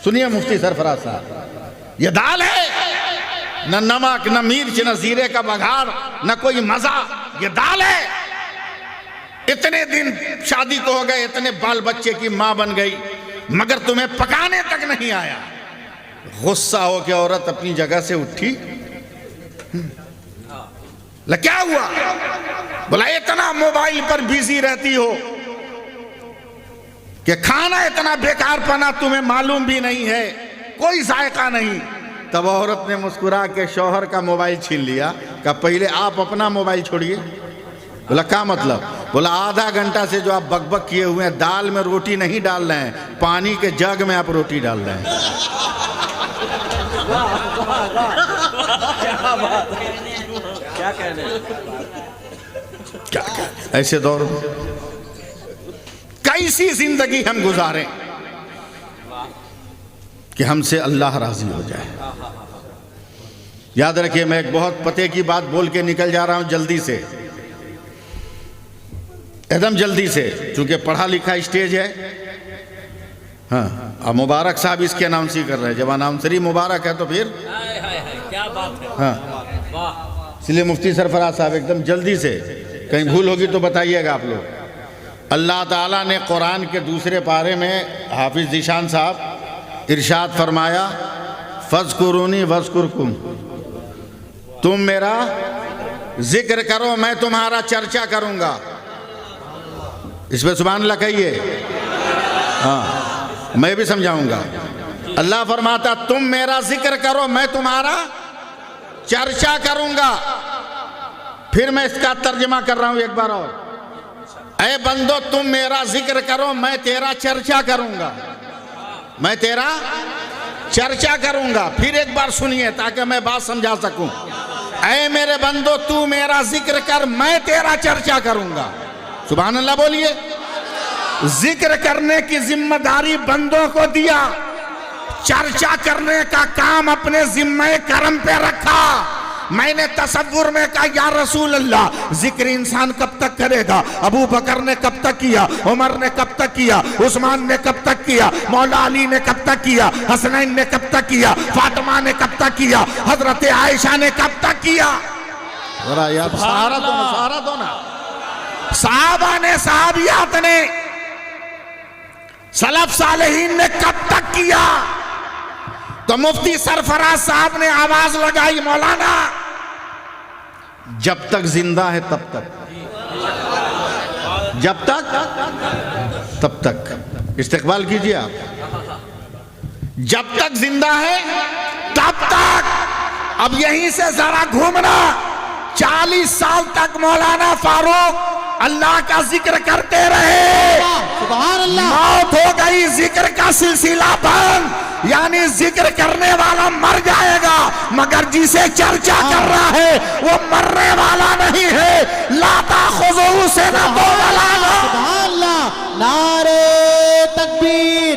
सुनिए मुफ्ती सरफराज साहब, ये दाल है, न नमक न मिर्च न जीरे का बघार न कोई मजा, ये दाल है। इतने दिन शादी को हो गए, इतने बाल बच्चे की मां बन गई, मगर तुम्हें पकाने तक नहीं आया। गुस्सा हो के औरत अपनी जगह से उठी, क्या हुआ? बोला इतना मोबाइल पर बिजी रहती हो कि खाना इतना बेकार पना तुम्हें मालूम भी नहीं है, कोई जायका नहीं। तब औरत ने मुस्कुरा के शौहर का मोबाइल छीन लिया, कहा पहले आप अपना मोबाइल छोड़िए। बोला क्या मतलब? बोला आधा घंटा से जो आप बकबक किए हुए हैं, दाल में रोटी नहीं डाल रहे हैं, पानी के जग में आप रोटी डाल रहे हैं। क्या कहने, क्या कहने। ऐसे दौर में कैसी जिंदगी हम गुजारें कि हमसे अल्लाह राजी हो जाए। याद रखिए, मैं एक बहुत पते की बात बोल के निकल जा रहा हूं, जल्दी से, एकदम जल्दी से, चूंकि पढ़ा लिखा स्टेज है। हाँ, अब मुबारक साहब इसके अनाउंस ही कर रहे हैं, जब अनाउंसरी मुबारक है तो फिर क्या बात है। हाँ, इसलिए मुफ्ती सरफराज साहब एकदम जल्दी से, कहीं भूल होगी तो बताइएगा आप लोग। अल्लाह ताला ने कुरान के दूसरे पारे में, हाफिज ज़ीशान साहब इरशाद फरमाया, फ़ज़्कुरूनी वज़्कुरकुम, तुम मेरा जिक्र करो मैं तुम्हारा चर्चा करूंगा। इस पर सुभान अल्लाह कहिए। हाँ, मैं भी समझाऊंगा। अल्लाह फरमाता तुम मेरा जिक्र करो मैं तुम्हारा चर्चा करूंगा। फिर मैं इसका तर्जमा कर रहा हूं एक बार और, ऐ बंदो तुम मेरा जिक्र करो मैं तेरा चर्चा करूंगा, मैं तेरा चर्चा करूंगा। फिर एक बार सुनिए ताकि मैं बात समझा सकूं। ऐ मेरे बंदो तू मेरा जिक्र कर मैं तेरा चर्चा करूंगा। सुभान अल्लाह बोलिए। जिक्र करने की जिम्मेदारी बंदों को दिया, चर्चा करने का काम अपने जिम्मे करम पे रखा। मैंने तसव्वुर में कहा या रसूल अल्लाह, जिक्र इंसान कब तक करेगा? अबू बकर ने कब तक किया, उमर ने कब तक किया, उस्मान ने कब तक किया, मौला अली ने कब तक किया, हसनैन ने कब तक किया, फातिमा ने कब तक किया, हजरत आयशा ने कब तक किया? यार सहारा दो ना। साहबा ने, साहबियात ने, सलफ सालेहीन ने कब तक किया? तो मुफ्ती सरफराज साहब ने आवाज लगाई, मौलाना जब तक जिंदा है तब तक, जब तक तब तक इस्तेकबाल कीजिए आप। जब तक जिंदा है तब तक। अब यहीं से जरा घूमना, 40 साल तक मौलाना फारूक अल्लाह का जिक्र करते रहे, सुभान अल्लाह। मौत हो गई, जिक्र का सिलसिला बंद, यानी जिक्र करने वाला मर जाएगा, मगर जिसे चर्चा कर रहा है वो मरने वाला नहीं है। लाता खुजू से ना बोला, सुभान अल्लाह। नारे तकबीर,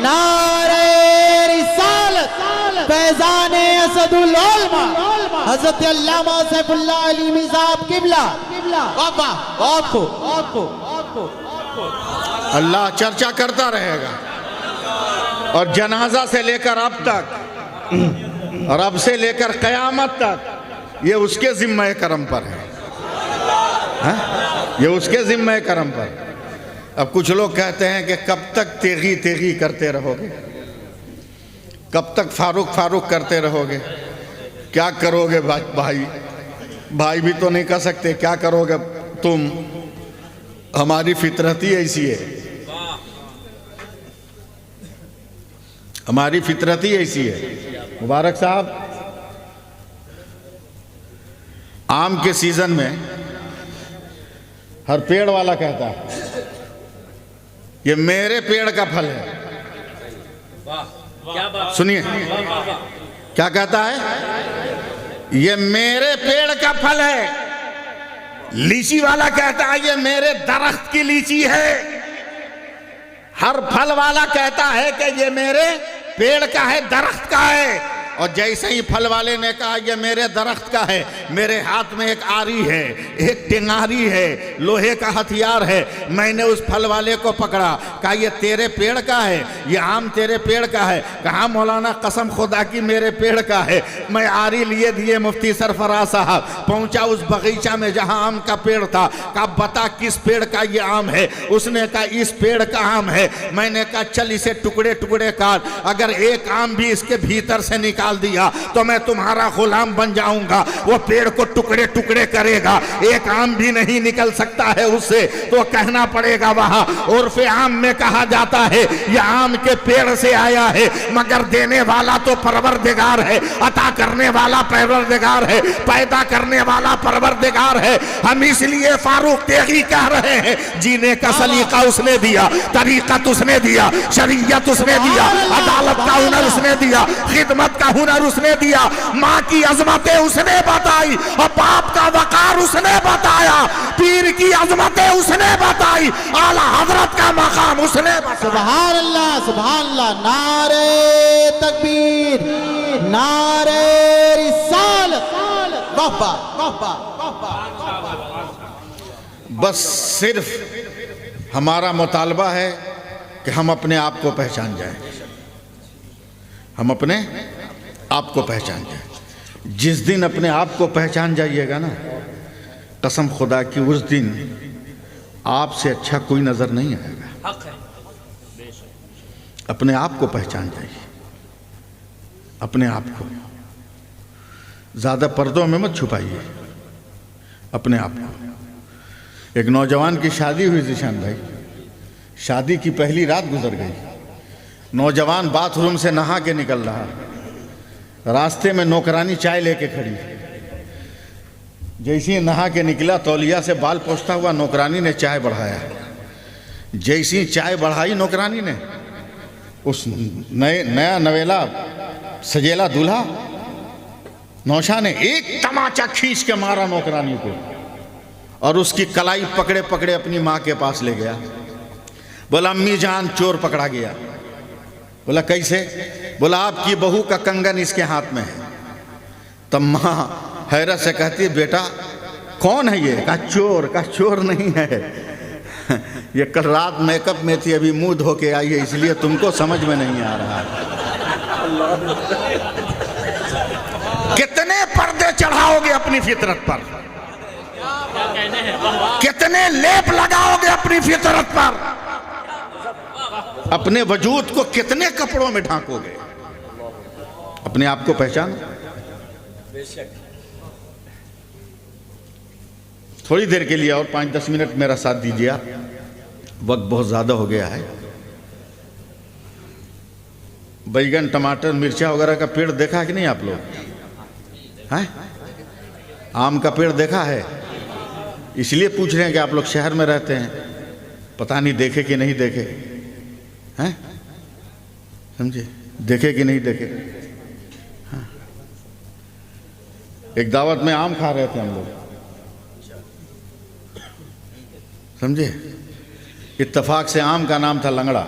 नारे रिसालत, फैज़ाने असदुल उलमा हज़रत अल्लामा सैफुल्लाह अली मिज़ाब किबला। बाबा आपको अल्लाह चर्चा करता रहेगा, और जनाजा से लेकर अब तक और अब से लेकर कयामत तक ये उसके जिम्मे करम पर है, ये उसके जिम्मे करम पर। अब कुछ लोग कहते हैं कि कब तक तेगी तेगी करते रहोगे, कब तक फारूक फारूक करते रहोगे, क्या करोगे भाई? भाई भी तो नहीं कर सकते, क्या करोगे तुम? हमारी फितरत ही ऐसी है, हमारी फितरत ही ऐसी है। मुबारक साहब, आम के सीजन में हर पेड़ वाला कहता है ये मेरे पेड़ का फल है। सुनिए क्या कहता है, ये मेरे पेड़ का फल है। लीची वाला कहता है ये मेरे दरख्त की लीची है। हर फल वाला कहता है कि ये मेरे पेड़ का है, दरख्त का है। और जैसे ही फल वाले ने कहा ये मेरे दरख्त का है, मेरे हाथ में एक आरी है, एक टेंगारी है, लोहे का हथियार है, मैंने उस फल वाले को पकड़ा, कहा ये तेरे पेड़ का है, ये आम तेरे पेड़ का है। कहा मौलाना कसम खुदा की मेरे पेड़ का है। मैं आरी लिए दिए मुफ्ती सरफराज साहब, पहुंचा उस बगीचा में जहां आम का पेड़ था। कहा बता किस पेड़ का ये आम है? उसने कहा इस पेड़ का आम है। मैंने कहा चल इसे टुकड़े टुकड़े काट, अगर एक आम भी इसके भीतर से निकाल दिया तो मैं तुम्हारा गुलाम बन जाऊंगा। वो पेड़ को टुकड़े टुकड़े करेगा, एक आम भी नहीं निकल सकता है उससे, तो कहना पड़ेगा वहां उर्फे आम में कहा जाता है ये आम के पेड़ से आया है, मगर देने वाला तो परवरदिगार है, अता करने वाला परवरदिगार है, पैदा करने वाला परवरदिगार है। हम इसलिए फारूक तेगी कह रहे हैं जीने का सलीका उसने दिया, तरीकत उसने दिया, शरीयत उसने दिया, अदालत का हुनर उसने दिया, खिदमत का हुनर उसने दिया, माँ की अजमतें उसने बताई और बाप का वकार उसने बताया, पीर की अजमतें उसने बताई, आला हजरत का मकाम उसने बताया। सुभान अल्लाह, सुभान अल्लाह। नारे तकबीर, नारे रिसालत, वाह वाह वाह वाह। बस सिर्फ हमारा मुतालबा है कि हम अपने आप को पहचान जाएं, हम अपने आप को पहचान जाएं। जिस दिन अपने आप को पहचान जाइएगा ना, कसम खुदा की उस दिन आपसे अच्छा कोई नजर नहीं आएगा। हक है। अपने आप को पहचान जाइए, अपने आप को ज्यादा पर्दों में मत छुपाइए, अपने आप को। एक नौजवान की शादी हुई जिशान भाई, शादी की पहली रात गुजर गई। नौजवान बाथरूम से नहा के निकल रहा, रास्ते में नौकरानी चाय लेके खड़ी। जैसे ही नहा के निकला तौलिया से बाल पोंछता हुआ नौकरानी ने चाय बढ़ाया। जैसी ही चाय बढ़ाई नौकरानी ने, उस नया नवेला सजेला दूल्हा नौशा ने एक तमाचा खींच के मारा नौकरानी को और उसकी कलाई पकड़े पकड़े अपनी माँ के पास ले गया। बोला अम्मी जान चोर पकड़ा गया। बोला कैसे? बोला आपकी बहू का कंगन इसके हाथ में है। तब माँ हैरत से कहती बेटा कौन है ये? कहा चोर। कहा चोर नहीं है, ये कल रात मेकअप में थी, अभी मुंह धो के आई है, इसलिए तुमको समझ में नहीं आ रहा। कितने पर्दे चढ़ाओगे अपनी फितरत पर, कितने लेप लगाओगे अपनी फितरत पर, अपने वजूद को कितने कपड़ों में ढांकोगे? अपने आप को पहचानो। थोड़ी देर के लिए और 5-10 मिनट मेरा साथ दीजिए आप, वक्त बहुत ज्यादा हो गया है। बैगन टमाटर मिर्चा वगैरह का पेड़ देखा है कि नहीं आप लोग? हैं? आम का पेड़ देखा है? इसलिए पूछ रहे हैं कि आप लोग शहर में रहते हैं, पता नहीं देखे कि नहीं देखे हैं, समझे? देखे कि नहीं देखे? हाँ। एक दावत में आम खा रहे थे हम लोग, समझे? इत्तेफाक से आम का नाम था लंगड़ा।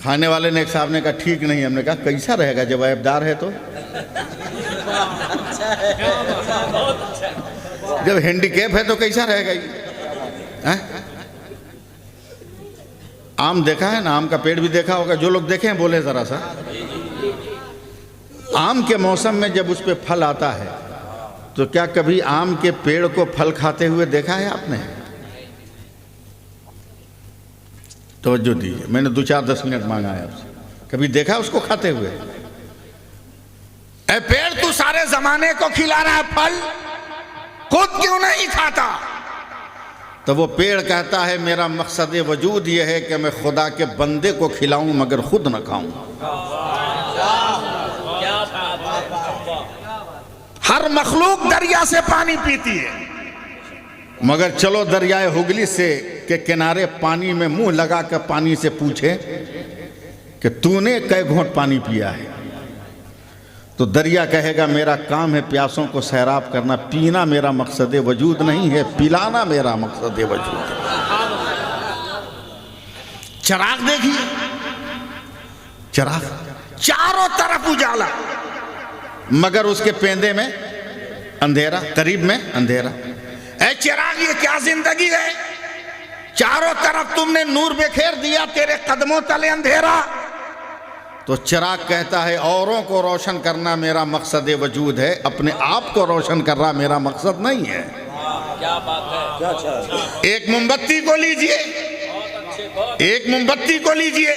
खाने वाले ने एक साहब ने कहा ठीक नहीं। हमने कहा कैसा रहेगा जब ऐबदार है तो, जब हैंडीकैप है तो कैसा रहेगा ये? आम देखा है ना, आम का पेड़ भी देखा होगा, जो लोग देखे हैं बोले जरा सा। आम के मौसम में जब उस पे फल आता है तो क्या कभी आम के पेड़ को फल खाते हुए देखा है आपने? तवज्जो दीजिए, मैंने 2-4-10 मिनट मांगा है आपसे, कभी देखा उसको खाते हुए? ए पेड़ तू सारे जमाने को खिला रहा है फल, खुद क्यों नहीं खाता? तो वो पेड़ कहता है मेरा मकसद वजूद ये है कि मैं खुदा के बंदे को खिलाऊं मगर खुद न खाऊं। हर मखलूक दरिया से पानी पीती है, मगर चलो दरियाए हुगली से के किनारे पानी में मुंह लगा कर पानी से पूछे कि तूने कै घोंट पानी पिया है, तो दरिया कहेगा मेरा काम है प्यासों को सैराब करना, पीना मेरा मकसद वजूद नहीं है, पिलाना मेरा मकसद वजूद है। चराग देखिए, चराग चारों तरफ उजाला मगर उसके पेंदे में अंधेरा, करीब में अंधेरा। ऐ चिराग ये क्या जिंदगी है, चारों तरफ तुमने नूर बिखेर दिया, तेरे कदमों तले अंधेरा। तो चिराग कहता है औरों को रोशन करना मेरा मकसद वजूद है, अपने आप को रोशन करना मेरा मकसद नहीं है। क्या बात है। एक मोमबत्ती को लीजिए, एक मोमबत्ती को लीजिए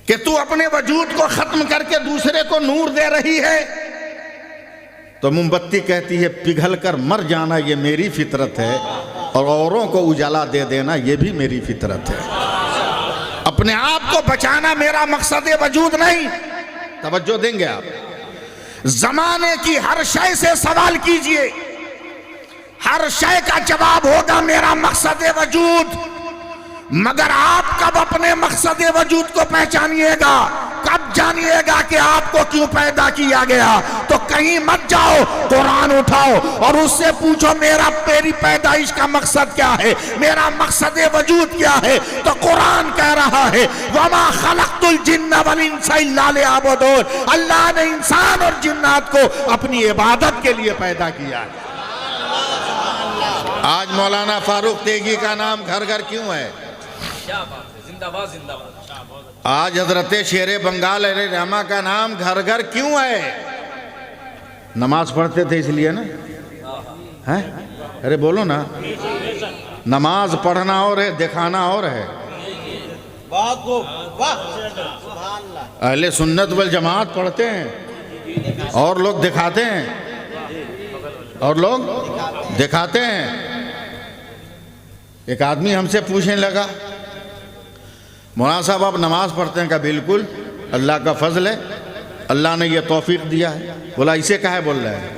कि तू अपने वजूद को खत्म करके दूसरे को नूर दे रही है, तो मोमबत्ती कहती है पिघल कर मर जाना ये मेरी फितरत है, और औरों को उजाला दे देना ये भी मेरी फितरत है। अपने आप को बचाना मेरा मकसद वजूद नहीं। तवज्जो देंगे आप? जमाने की हर शय से सवाल कीजिए, हर शय का जवाब होगा मेरा मकसद वजूद। मगर आप कब अपने मकसद वजूद को पहचानिएगा, कब जानिएगा कि आपको क्यों पैदा किया गया? तो कहीं मत जाओ, कुरान उठाओ और उससे पूछो मेरी पैदाइश का मकसद क्या है, मेरा मकसद वजूद क्या है? तो कुरान कह रहा है वमा खलक़तुल जिन्न वल इंसा इल्ला लियअबुदून, अल्लाह ने इंसान और जिन्नात को अपनी इबादत के लिए पैदा किया है। आज मौलाना फारूक तेगी का नाम घर घर क्यों है? क्या बात है, जिंदाबाद जिंदाबाद। आज हजरत शेर बंगाल रहमा का नाम घर घर क्यों है? नमाज पढ़ते थे इसलिए ना, है? अरे बोलो ना, नमाज पढ़ना और है, दिखाना और है। अहले सुन्नत वल जमात पढ़ते हैं और लोग दिखाते हैं, और लोग दिखाते हैं। एक आदमी हमसे पूछने लगा मौलाना साहब आप नमाज पढ़ते हैं? का बिल्कुल, अल्लाह का फजल है, अल्लाह ने यह तौफीक दिया है। बोला इसे काहे बोल रहे हैं?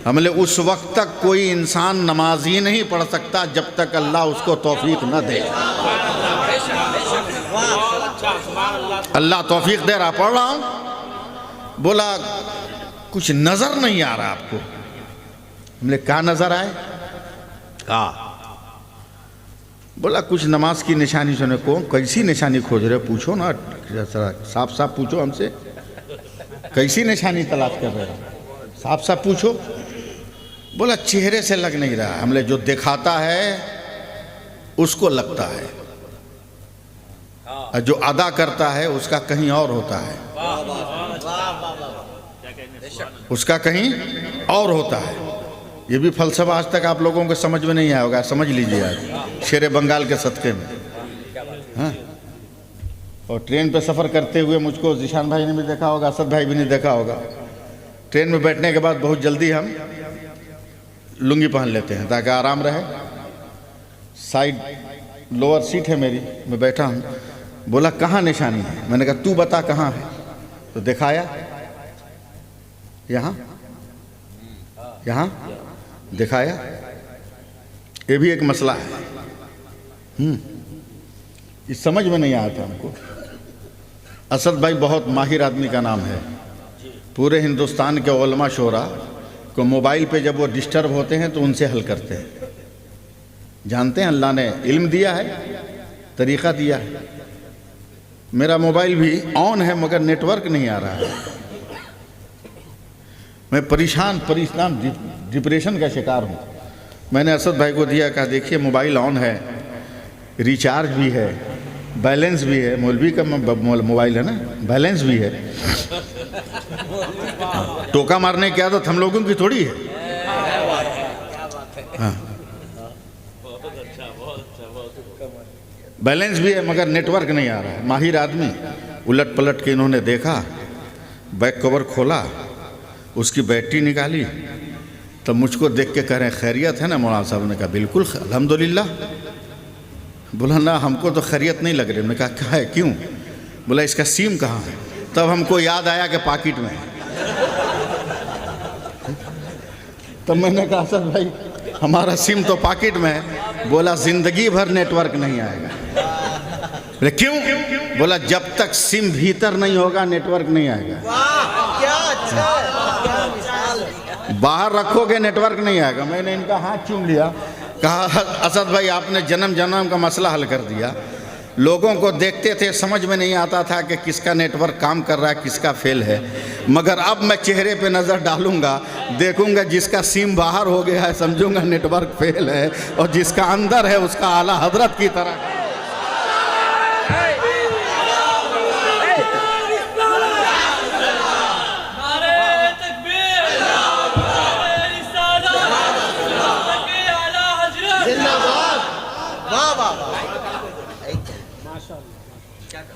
हमने उस वक्त तक कोई इंसान नमाज ही नहीं पढ़ सकता जब तक अल्लाह उसको तौफीक न दे। अल्लाह तौफीक दे रहा, पढ़ रहा हूं। बोला कुछ नजर नहीं आ रहा आपको? हमने कहा नजर आए? कहा बोला कुछ नमाज की निशानी सुने को। कैसी निशानी खोज रहे? पूछो ना, साफ साफ पूछो हमसे, कैसी निशानी तलाश कर रहे हो? साफ साफ पूछो। बोला चेहरे से लग नहीं रहा, हमने जो दिखाता है उसको लगता है, और जो अदा करता है उसका कहीं और होता है, उसका कहीं और होता है। ये भी फलसफा आज तक आप लोगों को समझ में नहीं आया होगा, समझ लीजिए आज शेर बंगाल के सदक़े में। हाँ, और ट्रेन पे सफ़र करते हुए मुझको जिशान भाई ने भी देखा होगा, असद भाई भी नहीं देखा होगा। ट्रेन में बैठने के बाद बहुत जल्दी हम लुंगी पहन लेते हैं ताकि आराम रहे। साइड लोअर सीट है मेरी, मैं बैठा हूँ। बोला कहाँ निशानी है? मैंने कहा तू बता कहाँ है। तो दिखाया, यहाँ यहाँ दिखाया। ये भी एक मसला है, इस समझ में नहीं आया था हमको। असद भाई बहुत माहिर आदमी का नाम है। पूरे हिंदुस्तान के उलमा शोरा को मोबाइल पे जब वो डिस्टर्ब होते हैं तो उनसे हल करते हैं। जानते हैं अल्लाह ने इल्म दिया है, तरीक़ा दिया है। मेरा मोबाइल भी ऑन है मगर नेटवर्क नहीं आ रहा है। मैं परेशान डिप्रेशन का शिकार हूँ। मैंने असद भाई को दिया, कहा देखिए मोबाइल ऑन है, रिचार्ज भी है, बैलेंस भी है। मौलवी का मोबाइल है ना, बैलेंस भी है। टोका मारने की आदत हम लोगों की थोड़ी है। हाँ, बैलेंस भी है मगर नेटवर्क नहीं आ रहा है। माहिर आदमी उलट पलट के इन्होंने देखा, बैक कवर खोला, उसकी बैटरी निकाली, तब मुझको देख के कह रहे हैं खैरियत है ना मौलाना साहब? ने कहा बिल्कुल अल्हम्दुलिल्लाह। बोला ना हमको तो खैरियत नहीं लग रही। मैंने कहा क्या है, क्यों? बोला इसका सिम कहाँ है? तब हमको याद आया कि पॉकेट में है। तब मैंने कहा सर भाई हमारा सिम तो पॉकेट में है। बोला जिंदगी भर नेटवर्क नहीं आएगा। बोले क्यों? बोला जब तक सिम भीतर नहीं होगा नेटवर्क नहीं आएगा। क्या अच्छा, बाहर रखोगे नेटवर्क नहीं आएगा। मैंने इनका हाथ चूम लिया, कहा असद भाई आपने जन्म जन्म का मसला हल कर दिया। लोगों को देखते थे, समझ में नहीं आता था कि किसका नेटवर्क काम कर रहा है, किसका फेल है। मगर अब मैं चेहरे पे नज़र डालूंगा, देखूंगा जिसका सिम बाहर हो गया है समझूंगा नेटवर्क फेल है, और जिसका अंदर है उसका आला हजरत की तरह।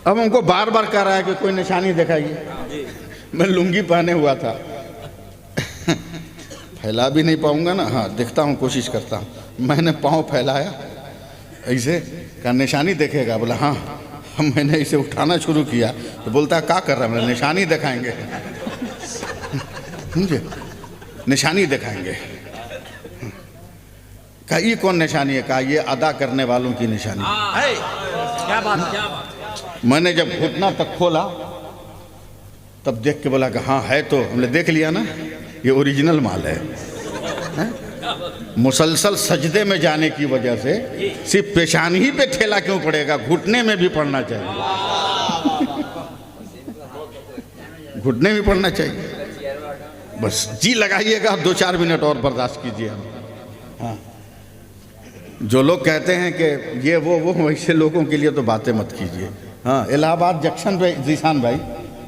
अब हमको बार बार कह रहा है कि कोई निशानी दिखाइए। मैं लुंगी पहने हुआ था, फैला भी नहीं पाऊंगा ना, हाँ दिखता हूँ, कोशिश करता हूँ। मैंने पाँव फैलाया ऐसे, कहा निशानी देखेगा? बोला हाँ। हम मैंने इसे उठाना शुरू किया तो बोलता क्या कर रहा है? मैंने निशानी दिखाएंगे, समझे, निशानी दिखाएंगे। कहा ये कौन निशानी है? कहा ये अदा करने वालों की निशानी। क्या बात, क्या बात। मैंने जब घुटना तक खोला तब देख के बोला कि हाँ है, तो हमने देख लिया ना, ये ओरिजिनल माल है। मुसलसल सजदे में जाने की वजह से सिर्फ पेशानी ही पे ठेला क्यों पड़ेगा, घुटने में भी पड़ना चाहिए, घुटने में पड़ना चाहिए। बस जी लगाइएगा, 2-4 मिनट और बर्दाश्त कीजिए। हाँ, जो लोग कहते हैं कि ये वो वैसे लोगों के लिए तो बातें मत कीजिए। हाँ, इलाहाबाद जंक्शन पे जीशान भाई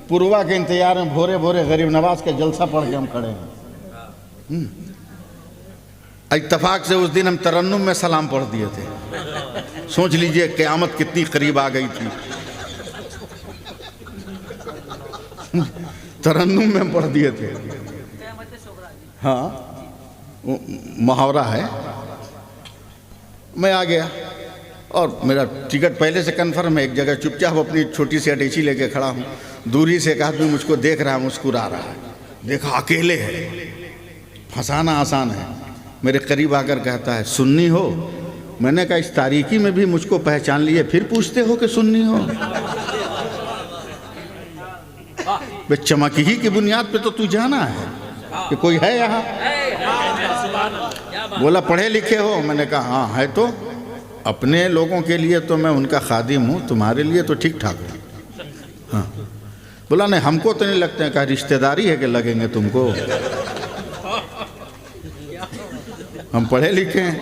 पूर्वा के इंतजार में भोरे भोरे गरीब नवाज का जलसा पढ़ के हम खड़े हैं। इत्तफाक से उस दिन हम तरन्नुम में सलाम पढ़ दिए थे। सोच लीजिए क़यामत कितनी करीब आ गई थी। तरन्नुम में पढ़ दिए थे। हाँ, मुहावरा है। मैं आ गया और मेरा टिकट पहले से कंफर्म है। एक जगह चुपचाप अपनी छोटी सी अटैची लेके खड़ा हूँ। दूरी से एक आदमी मुझको देख रहा है, मुस्कुरा रहा है। देखा अकेले है, फंसाना आसान है। मेरे करीब आकर कहता है सुन्नी हो? मैंने कहा इस तारीकी में भी मुझको पहचान लिए, फिर पूछते हो कि सुन्नी हो? बे चमक ही की बुनियाद पे तो तू जाना है कि कोई है यहाँ। बोला पढ़े लिखे हो? मैंने कहा हाँ है। तो अपने लोगों के लिए तो मैं उनका खादिम हूँ, तुम्हारे लिए तो ठीक ठाक हूँ। हाँ। बोला नहीं हमको तो नहीं लगते हैं। कहा रिश्तेदारी है कि लगेंगे तुमको, हम पढ़े लिखे हैं।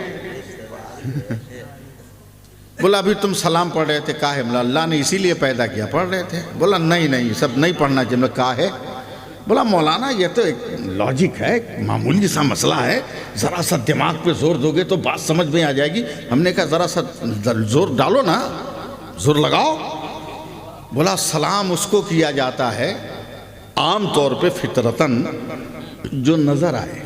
बोला अभी तुम सलाम पढ़ रहे थे, कहा है? बोला अल्लाह ने इसीलिए पैदा किया, पढ़ रहे थे। बोला नहीं नहीं सब नहीं पढ़ना चाहिए। कहा है? बोला मौलाना ये तो एक लॉजिक है, मामूली सा मसला है, ज़रा सा दिमाग पे जोर दोगे तो बात समझ में आ जाएगी। हमने कहा ज़रा सा जोर डालो ना, जोर लगाओ। बोला सलाम उसको किया जाता है आम तौर पे फितरतन जो नज़र आए,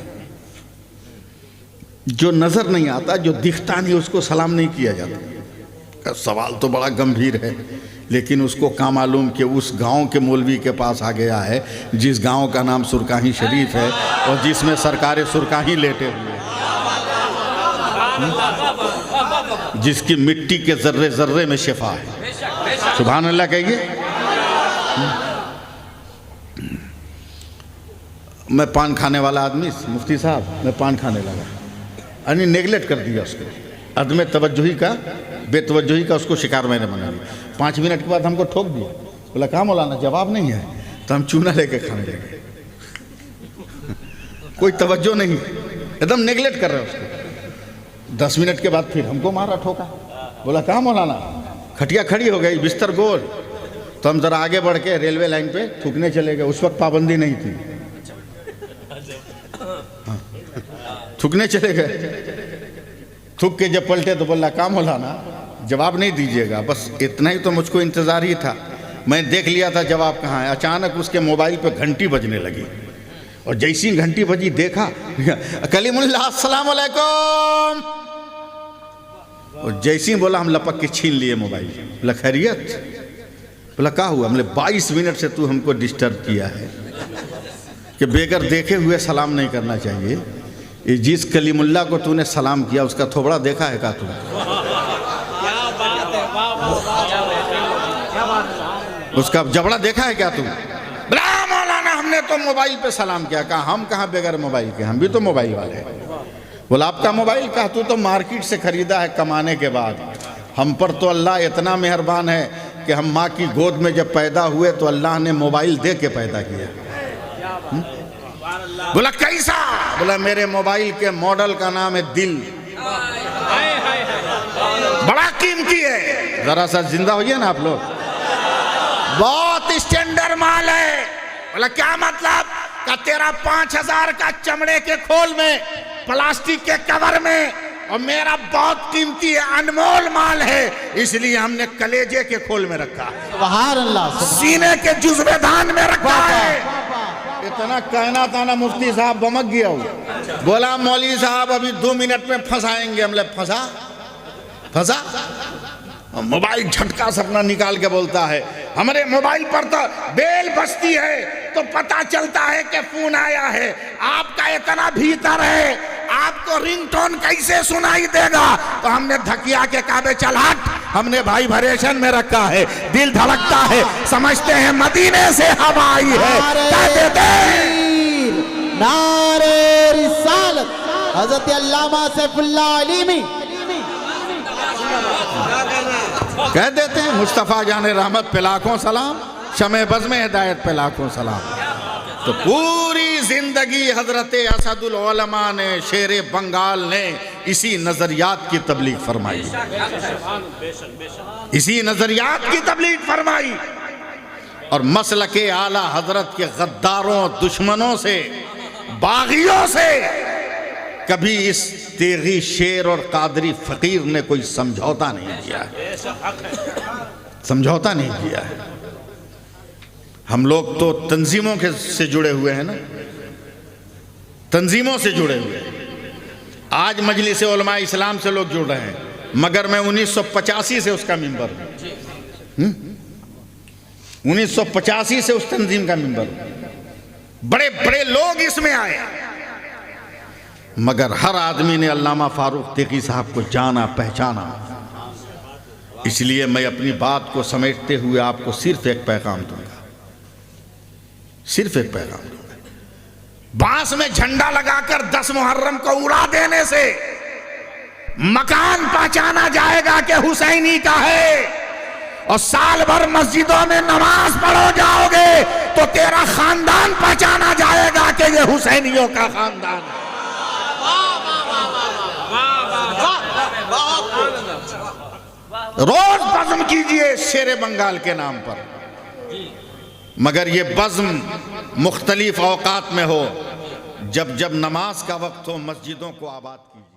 जो नज़र नहीं आता, जो दिखता नहीं, उसको सलाम नहीं किया जाता। सवाल तो बड़ा गंभीर है, लेकिन उसको क्या मालूम कि उस गांव के मौलवी के पास आ गया है जिस गांव का नाम सुरकाही शरीफ है और जिसमें सरकार सुरकाही लेटे हुए हैं, जिसकी मिट्टी के जर्रे जर्रे में शिफा है। सुभान अल्लाह कहिए। मैं पान खाने वाला आदमी, मुफ्ती साहब मैं पान खाने लगा, यानी नेगलेक्ट कर दिया उसको, अदम तवज्जुही का, बेतवज्जुही का उसको शिकार मैंने बना लिया। 5 मिनट के बाद हमको ठोक दिया। बोला कहाँ मौलाना जवाब नहीं है? तो हम चूना लेके खाने लगे। कोई तवज्जो नहीं, एकदम नेगलेक्ट कर रहे उसको। 10 मिनट के बाद फिर हमको मारा, ठोका। बोला कहाँ मौलाना? खटिया खड़ी हो गई, बिस्तर गोल। तो हम ज़रा आगे बढ़ के रेलवे लाइन पे थूकने चले गए। उस वक्त पाबंदी नहीं थी। हाँ, थूकने चले गए। थूक के जब पलटे तो बोला कहाँ मौलाना? जवाब नहीं दीजिएगा। बस इतना ही तो मुझको इंतज़ार ही था। मैं देख लिया था जवाब कहाँ है। अचानक उसके मोबाइल पे घंटी बजने लगी और जैसी घंटी बजी देखा कलीमुल्लाह अस्सलाम वालेकुम, और जैसी बोला हम लपक के छीन लिए मोबाइल। बोला खैरियत? बोला क्या हुआ? हमने 22 मिनट से तू हमको डिस्टर्ब किया है कि बेगर देखे हुए सलाम नहीं करना चाहिए। ये जिस कलीमुल्लाह को तूने सलाम किया उसका थोबड़ा देखा है क्या तू? उसका जबड़ा देखा है क्या तू? मौलाना हमने तो मोबाइल पे सलाम किया। कहा हम कहाँ बेगर मोबाइल के, हम भी तो मोबाइल वाले हैं। बोला आपका मोबाइल? कहा तू तो मार्केट से खरीदा है कमाने के बाद, हम पर तो अल्लाह इतना मेहरबान है कि हम माँ की गोद में जब पैदा हुए तो अल्लाह ने मोबाइल दे के पैदा किया। बोला कैसा? बोला मेरे मोबाइल के मॉडल का नाम है दिल, बड़ा कीमती है। जरा सा जिंदा होइए ना आप लोग, बहुत स्टैंडर्ड माल है। बोला क्या मतलब? का तेरा 5000 का चमड़े के खोल में, प्लास्टिक के कवर में, और मेरा बहुत कीमती है, अनमोल माल है, इसलिए हमने कलेजे के खोल में रखा, सुभान अल्लाह, सीने के जुज़्वे दान में रखा है। इतना कहना था ना, मुफ्ती साहब बमक गया हो। बोला मौलवी साहब अभी 2 मिनट में फंसाएंगे। हमले फंसा फंसा। मोबाइल झटका से अपना निकाल के बोलता है, हमारे मोबाइल पर तो बेल बजती है तो पता चलता है कि फोन आया है, आपका इतना भीतर है, आपको रिंगटोन कैसे सुनाई देगा? तो हमने धकिया के काबे चल हट, हमने भाई वाइब्रेशन में रखा है, दिल धड़कता है, समझते हैं मदीने से हवा आई है। नारे रिसालत हजरत अल्लामा सैफुल्लाह अलीमी कह देते हैं मुस्तफ़ा जाने रहमत पे लाखों सलाम, शमे बज़ में हिदायत पे लाखों सलाम। तो पूरी जिंदगी हजरत असदुल उलमा ने, शेरे बंगाल ने इसी नजरियात की तबलीग फरमाई, इसी नजरियात की तबलीग फरमाई। और मसलके आला हजरत के गद्दारों, दुश्मनों से, बागियों से कभी इस तेगी शेर और कादरी फकीर ने कोई समझौता नहीं किया है, समझौता नहीं किया है। हम लोग तो तंजीमों के से जुड़े हुए हैं ना, तंजीमों से जुड़े हुए हैं। आज मजलिस उलमा इस्लाम से लोग जुड़ रहे हैं, मगर मैं 1985 से उसका मेंबर हूं। 1985 से उस तंजीम का मेंबर हूं। बड़े बड़े लोग इसमें आए, मगर हर आदमी ने अल्लामा फारूक तेगी साहब को जाना, पहचाना। इसलिए मैं अपनी बात को समेटते हुए आपको सिर्फ एक पैगाम दूंगा, सिर्फ एक पैगाम दूंगा। बांस में झंडा लगाकर 10 मुहर्रम को उड़ा देने से मकान पहचाना जाएगा कि हुसैनी का है, और साल भर मस्जिदों में नमाज पढ़ो जाओगे तो तेरा खानदान पहचाना जाएगा कि ये हुसैनियों का खानदान है। रोज बज़्म कीजिए शेरे बंगाल के नाम पर, मगर ये बज़्म मुख्तलिफ औकात में हो। जब जब नमाज का वक्त हो, मस्जिदों को आबाद कीजिए।